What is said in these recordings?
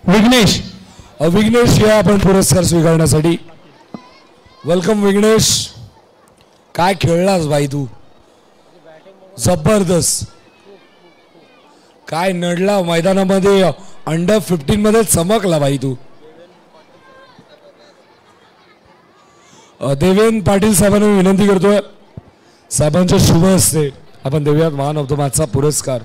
विघ्नेश विघ्नेश या आपण पुरस्कार स्वीकारण्यासाठी. वेलकम विघ्नेश. काय खेळलास भाई तू, जबरदस्त. काय नडला मैदानामध्ये, अंडर 15 मध्ये चमकला भाई तू. देवेंद्र पाटील साहेबांना विनंती करतोय, साहेबांच्या शुभ हस्ते आपण देऊयात महान ऑफ द मॅचचा पुरस्कार.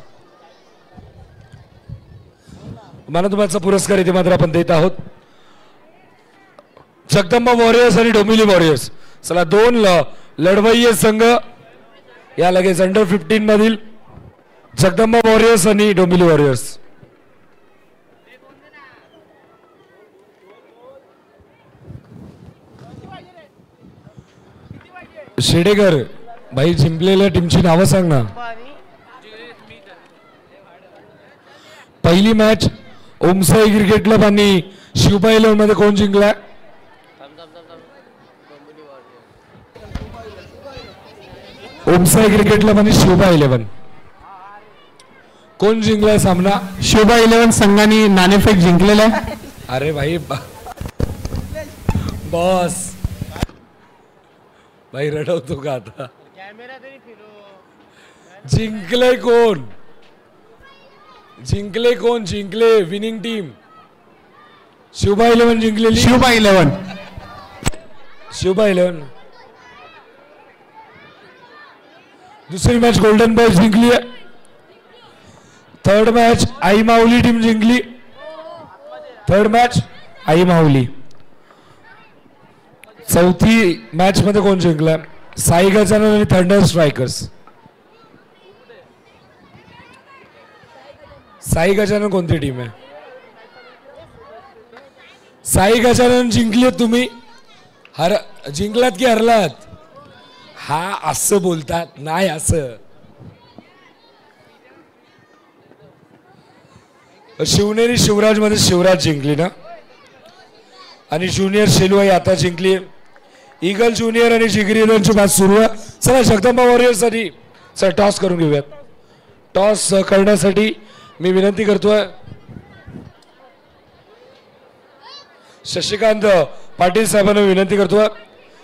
महान ऑफ द मॅचचा पुरस्कार इथे मात्र आपण देत आहोत जगदंबा वॉरियर्स आणि डोंबिवली वॉरियर्स. चला दोन लढवय्ये संघ या लगेच अंडर 15 मधील जगदंबा वॉरियर्स आणि डोंबिवली वॉरियर्स. शेडेकर भाई, जिंकलेल्या टीमची नावं सांग ना. पहिली मॅच ओमसाई क्रिकेट क्लब आणि शिवबा 11 मध्ये कोण जिंकला? ओमसाई क्रिकेट क्लब आणि शिवबा 11. कोण जिंकलाय सामना? शिवबा 11 संघाने नाणेफेक जिंकलेला आहे. अरे भाई बॉस भाई रडवतो का आता? जिंकले कोण? जिंकले कोण? जिंकले विनिंग टीम शिवबा 11 जिंकलेली. शिवबा 11. शिवबा 11. दुसरी मॅच गोल्डन बॉयज जिंकली आहे. थर्ड मॅच आई माऊली टीम जिंकली. थर्ड मॅच आई माऊली. चौथी मॅच मध्ये कोण जिंकला? साई गजानन आणि थंडर स्ट्रायकर्स. साई गजानन कोणती टीम आहे? साई गजानन जिंकली तुम्ही. जिंकलात की हरलात? हा असं बोलतात नाही असं. शिवनेरी शिवराज मध्ये शिवराज जिंकली ना, आणि ज्युनियर शेलूआई आता जिंकली. ईगल ज्युनियर आणि जिगरी ची मॅच सुरू आहे. चला जगदंबा वॉरियर्स साठी चला टॉस करून घेऊयात. टॉस करण्यासाठी मी विनंती करतोय शशिकांत पाटील साहेबांना विनंती करतोय.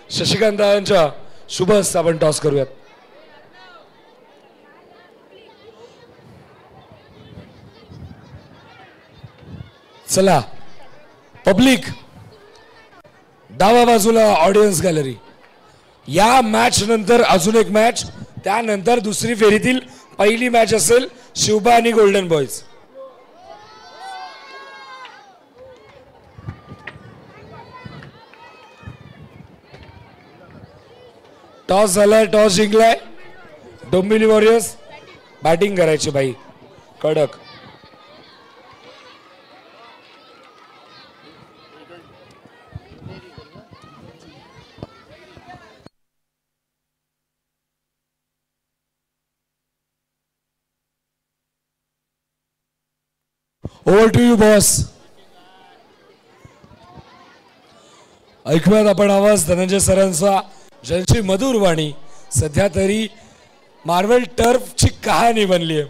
शशिकांत यांच्या शुभ हस्ते आपण टॉस करूयात. चला पब्लिक डाव्या बाजूला ऑडियन्स गॅलरी. या मॅच नंतर अजून एक मॅच, त्यानंतर दुसरी फेरीतील पहिली मॅच असेल शिवबा आणि गोल्डन बॉयज. टॉस झालाय, टॉस जिंकलाय. डोंबिवली वॉरियर्स बॅटिंग करायची भाई कडक. Over to you boss. ऐकूयात आपण आवाज धनंजय सरांचा, ज्यांची मधुर वाणी सध्या तरी मार्वेल टर्फची कहाणी बनली आहे.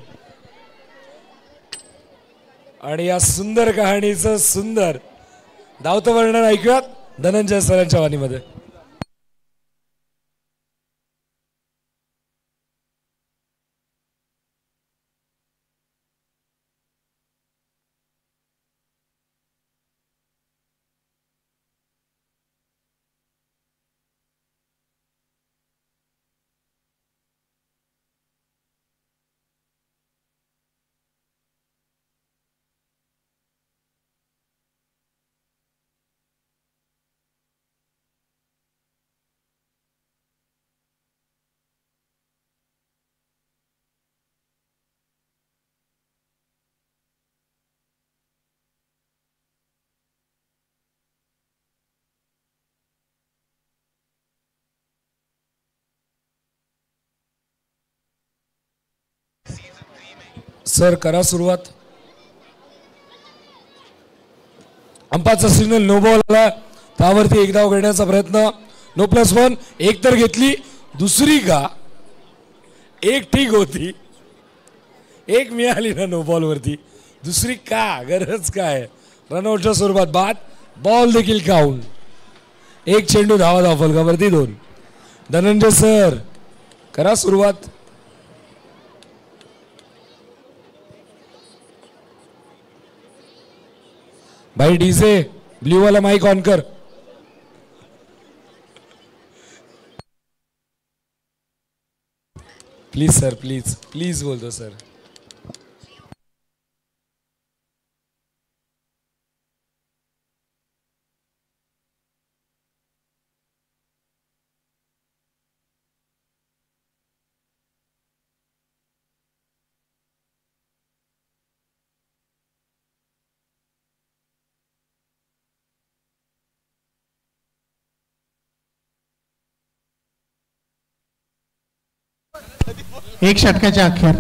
आणि या सुंदर कहाणीचं सुंदर धावतं वर्णन ऐकूयात धनंजय सरांच्या वाणीमध्ये. सर करा सुरुवात. अंपाचा सिग्नल नो बॉल आला, त्यावरती एक धाव घेण्याचा प्रयत्न. नो +1. एक तर घेतली, दुसरी का? एक ठीक होती, एक मिळाली ना नो बॉल वरती, दुसरी का? गरज काय? रनआउटच्या स्वरूपात बाद. बॉल देखील काउंट. एक चेंडू धावा धाव फलकावरती 2. धनंजय सर करा सुरुवात. भाई डीजे ब्ल्यू वाला माइक ऑन कर. प्लीज सर, प्लीज प्लीज बोलतो सर. एक षटकाच्या अखेर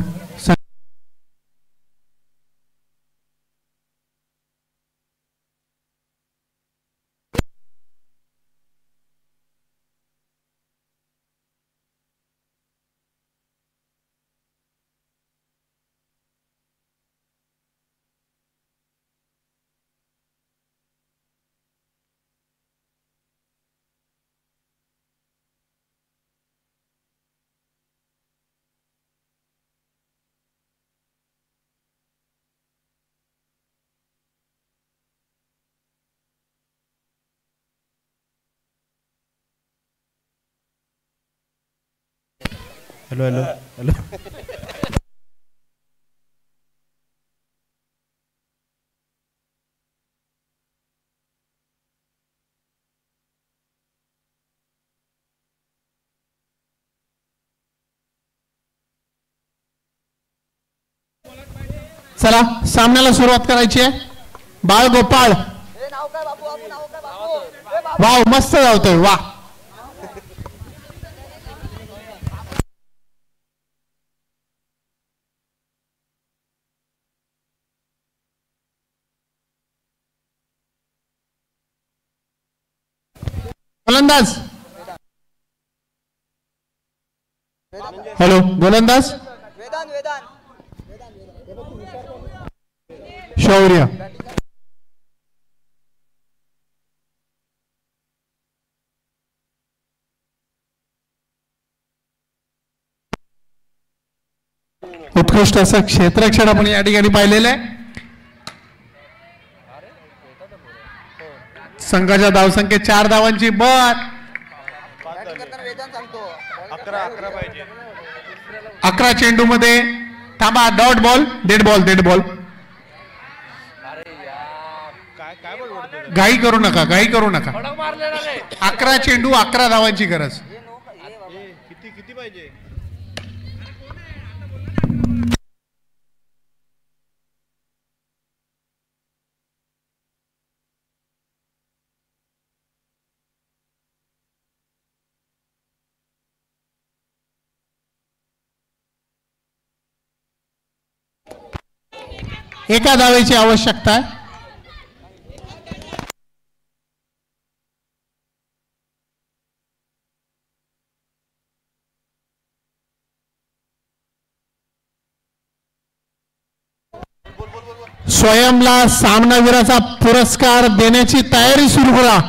हॅलो हॅलो हॅलो. चला सामन्याला सुरुवात करायची आहे. बाळ गोपाळ वाव मस्त धावतोय वा. गोलंदाज हॅलो गोलंदाज शौर्य उत्कृष्ट असं क्षेत्ररक्षण आपण या ठिकाणी पाहिलेलं आहे. संघाच्या धावसंख्येत 4 धावांची बर. 11 चेंडू मध्ये थांबा. Dot ball dead ball dead ball. घाई करू नका घाई करू नका. 11 चेंडू 11 धावांची गरज. किती पाहिजे. एका धावेची आवश्यकता आहे. स्वयंला सामनावीराचा पुरस्कार देण्याची तयारी सुरू करा.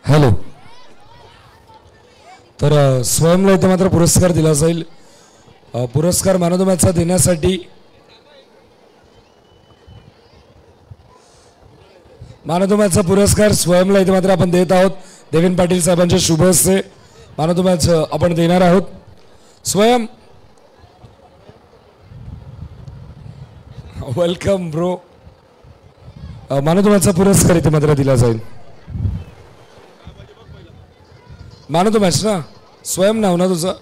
हॅलो. तर स्वयंला इथे मात्र पुरस्कार दिला जाईल. पुरस्कार मॅन ऑफ द मॅचचा देण्यासाठी मॅन ऑफ द मॅचचा पुरस्कार स्वयंला इथे मात्र आपण देत आहोत. देवेंद्र पाटील साहेबांच्या शुभ हस्ते मॅन ऑफ द मॅच आपण देणार आहोत. स्वयं welcome bro. Man of the मॅचचा पुरस्कार इथे मात्र दिला जाईल. मॅन ऑफ द मॅच ना स्वयं नाव ना तुझं.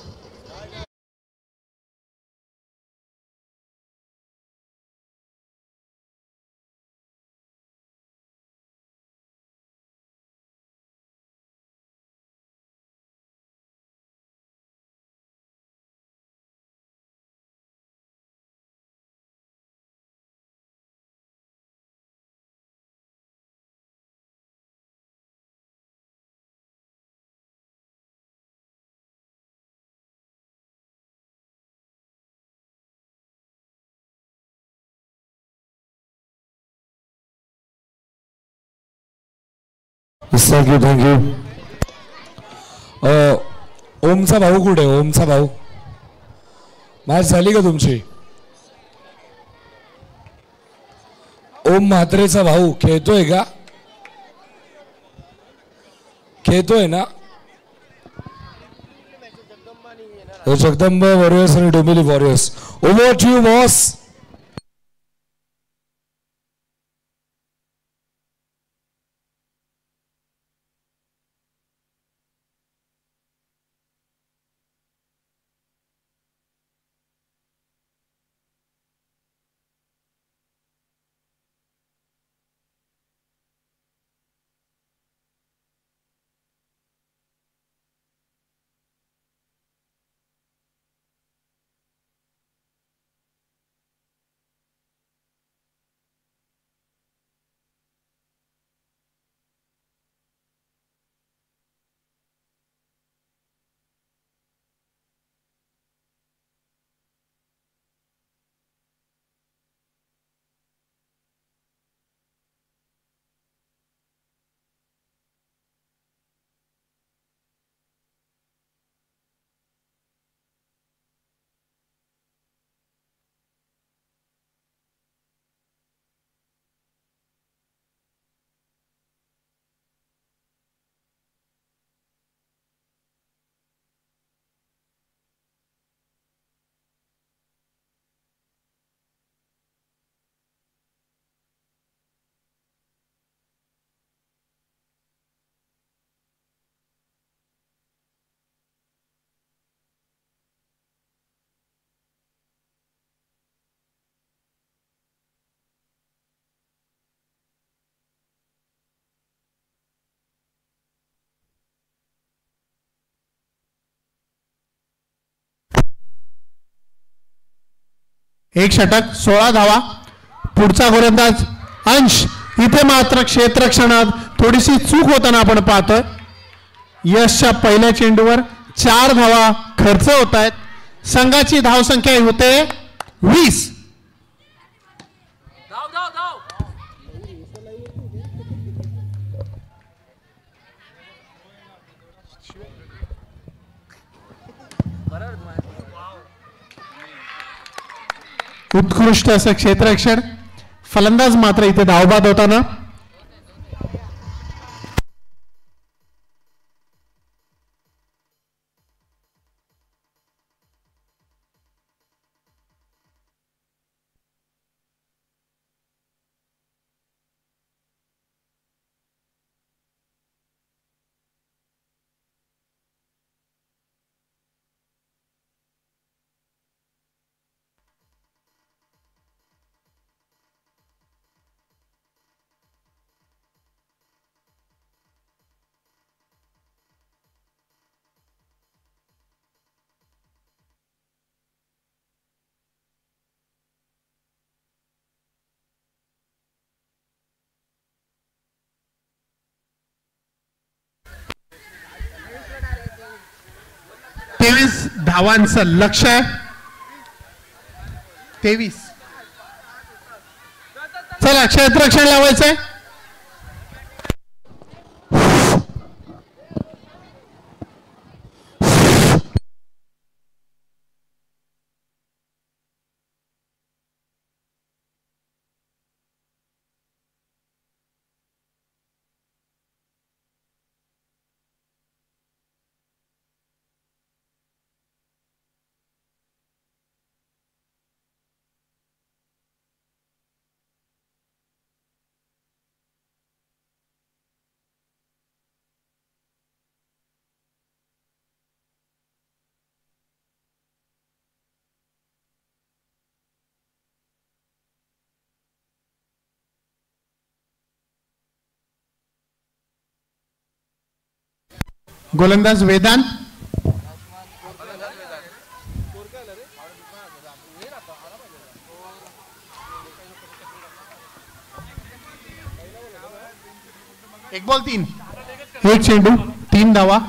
थँक्यू. ओमचा भाऊ कुठे? ओमचा भाऊ मॅच झाली का तुमची? ओम म्हात्रेचा भाऊ खेळतोय का? खेळतोय ना? जगदंबा वॉरियर्स आणि Dombivli warriors. Over to you boss. एक षटक 16 धावा. पुढचा गोलंदाज अंश. इथे मात्र क्षेत्ररक्षणात थोडीशी चूक होताना आपण पाहतोय. यशच्या पहिल्या चेंडूवर 4 धावा खर्च होत आहेत. संघाची धावसंख्या होते 20. उत्कृष्ट असं क्षेत्ररक्षण. फलंदाज मात्र इथे धावबाद होताना. धावांचं लक्ष आहे. 23. चला क्षेत्ररक्षण लावायचंय. गोलंदाज वेदांत. एक बॉल 3. एक चेंडू 3 धावा.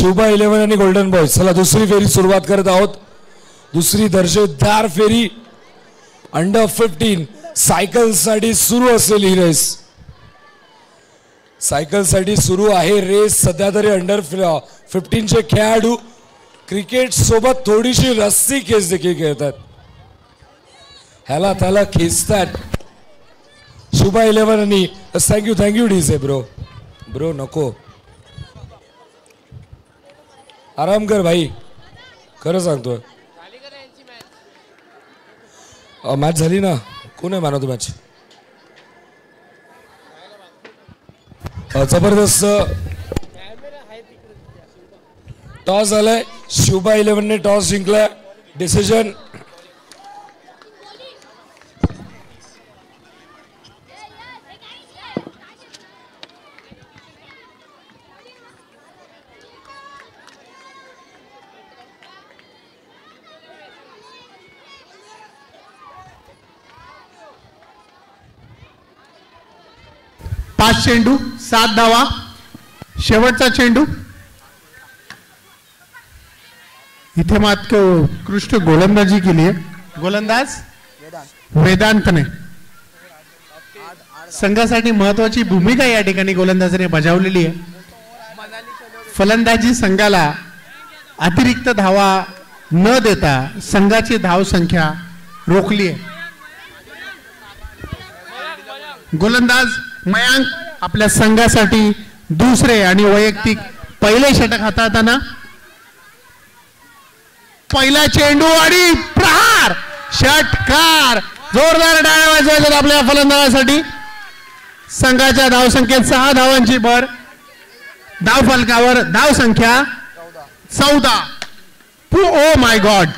शुभा 11 आणि गोल्डन बॉयज. चला दुसरी फेरी सुरुवात करत आहोत. दुसरी दर्जेदार फेरी अंडर 15 सायकल साठी सुरू असलेली ही रेस. सायकल साठी सुरू आहे रेस. सध्या तरी अंडर 15 चे खेळाडू क्रिकेट सोबत थोडीशी रस्सी खेच देखील खेळतात. ह्याला त्याला खेचतात. शुभा 11 आणि थँक्यू डीजे ब्रो नको आराम कर भाई. खरं सांगतोय मॅच झाली ना. कोण आहे मॅन मॅच. जबरदस्त टॉस झालाय. शुभा 11 ने टॉस जिंकलाय. डिसिजन पाच चेंडू 7 धावा. शेवटचा चेंडू. इथे मात्र उत्कृष्ट गोलंदाजी केली आहे गोलंदाज वेदांतने. संघासाठी महत्वाची भूमिका या ठिकाणी गोलंदाजाने बजावलेली आहे. फलंदाजी संघाला अतिरिक्त धावा न देता संघाची धाव संख्या रोखली आहे. गोलंदाज मयांक आपल्या संघासाठी दुसरे आणि वैयक्तिक पहिले षटक हाताळताना. पहिला चेंडू आणि प्रहार. षटकार. जोरदार टाळ्या वाजवायच्या आपल्या फलंदाजासाठी. संघाच्या धावसंख्येत 6 धावांची भर. धाव फलकावर धाव संख्या 14. Oh my God.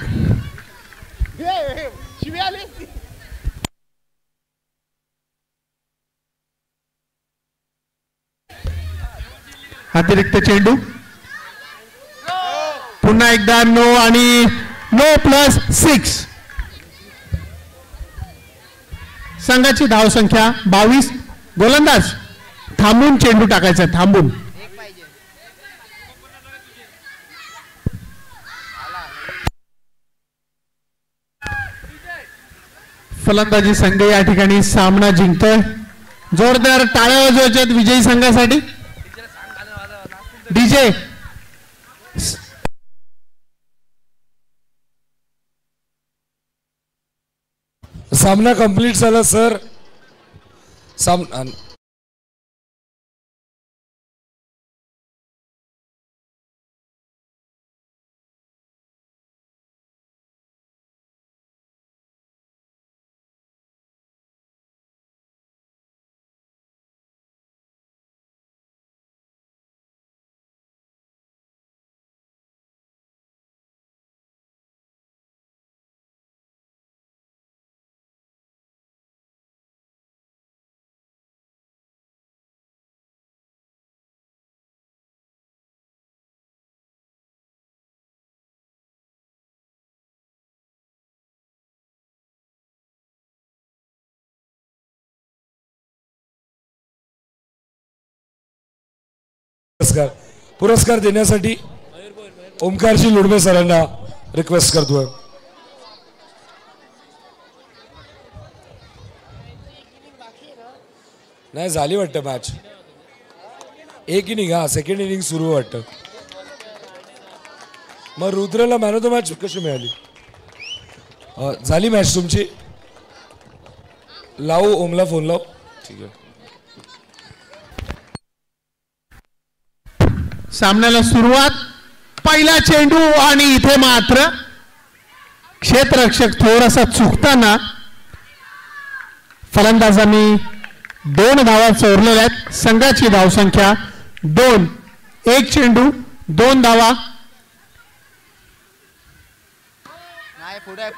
अतिरिक्त चेंडू. पुन्हा एकदा नो आणि नो +6. संघाची धाव संख्या 22. गोलंदाज थांबून चेंडू टाकायचा. थांबून. फलंदाजी संघ या ठिकाणी सामना जिंकतोय. जोरदार टाळ्या वाजवायच्यात विजयी संघासाठी. डीजे सामना कंप्लीट झाला सर. पुरस्कार देण्यासाठी ओमकारजी लुडबे सरांना रिक्वेस्ट करतोय. नाही झाली वाटतं मॅच. एक इनिंग. हा सेकंड इनिंग सुरू वाटतं. मग रुद्रला मॅन ऑफ द मॅच कशी मिळाली. झाली मॅच तुमची. लावू ओमला फोन लाव. ठीक आहे. सामन्याला सुरुवात. पहिला चेंडू आणि इथे मात्र क्षेत्ररक्षक थोडासा चुकताना फलंदाजांनी 2 धावा चोरलेल्या आहेत. संघाची धावसंख्या 2. 1 चेंडू 2 धावा. पुढे